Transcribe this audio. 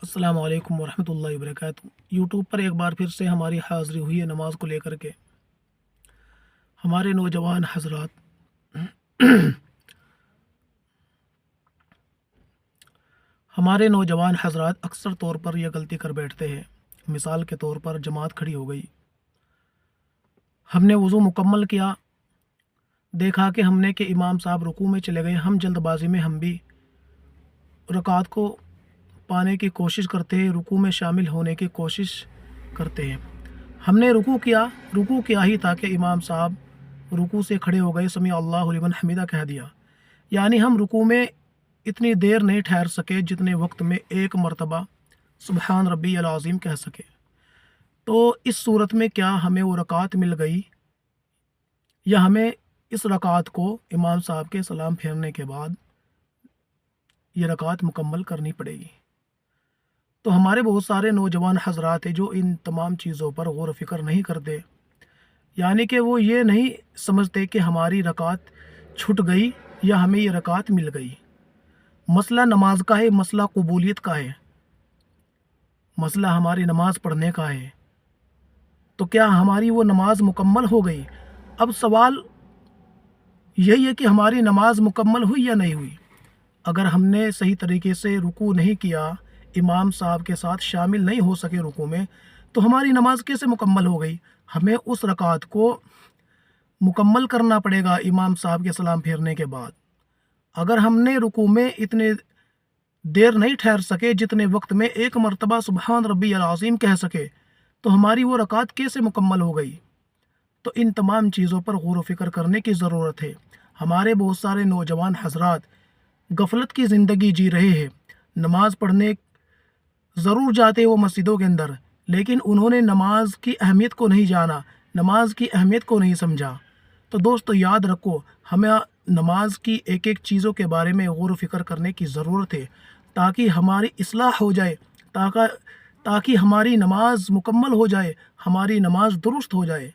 अस्सलाम वालेकुम वरहमतुल्लाहि वबरकातुहू। यूट्यूब पर एक बार फिर से हमारी हाज़िरी हुई है नमाज को लेकर के। हमारे नौजवान हजरात हमारे नौजवान हजरात अक्सर तौर पर यह गलती कर बैठते हैं। मिसाल के तौर पर जमात खड़ी हो गई, हमने वज़ू मुकम्मल किया, देखा कि हमने कि इमाम साहब रुकू में चले गए। हम जल्दबाजी में हम भी रकात को पाने की कोशिश करते हैं, रुकू में शामिल होने की कोशिश करते हैं। हमने रुकू किया ही था कि इमाम साहब रुकू से खड़े हो गए, समी अल्लाहु लिमन हमीदा कह दिया। यानी हम रुकू में इतनी देर नहीं ठहर सके जितने वक्त में एक मरतबा सुबहान रब्बी अल अज़ीम कह सके। तो इस सूरत में क्या हमें वो रकात मिल गई, या हमें इस रकात को इमाम साहब के सलाम फेरने के बाद ये रकात मुकम्मल करनी पड़ेगी? तो हमारे बहुत सारे नौजवान हजरात हैं जो इन तमाम चीज़ों पर गौर फ़िक्र नहीं करते। यानी कि वो ये नहीं समझते कि हमारी रकात छूट गई या हमें ये रकात मिल गई। मसला नमाज का है, मसला कबूलियत का है, मसला हमारी नमाज पढ़ने का है। तो क्या हमारी वो नमाज मुकम्मल हो गई? अब सवाल यही है कि हमारी नमाज मुकम्मल हुई या नहीं हुई। अगर हमने सही तरीके से रुकू नहीं किया, इमाम साहब के साथ शामिल नहीं हो सके रुकू में, तो हमारी नमाज कैसे मुकम्मल हो गई? हमें उस रकात को मुकम्मल करना पड़ेगा इमाम साहब के सलाम फेरने के बाद। अगर हमने रुकू में इतने देर नहीं ठहर सके जितने वक्त में एक मरतबा सुबहान रब्बी अल अज़ीम कह सके, तो हमारी वो रकात कैसे मुकम्मल हो गई? तो इन तमाम चीज़ों पर गौर व फिक्र करने की ज़रूरत है। हमारे बहुत सारे नौजवान हजरात गफलत की ज़िंदगी जी रहे हैं। नमाज पढ़ने ज़रूर जाते वो मस्जिदों के अंदर, लेकिन उन्होंने नमाज की अहमियत को नहीं जाना, नमाज की अहमियत को नहीं समझा। तो दोस्तों याद रखो, हमें नमाज की एक एक चीज़ों के बारे में गौर व फिक्र करने की ज़रूरत है, ताकि हमारी इस्लाह हो जाए, ताकि हमारी नमाज मुकम्मल हो जाए, हमारी नमाज दुरुस्त हो जाए।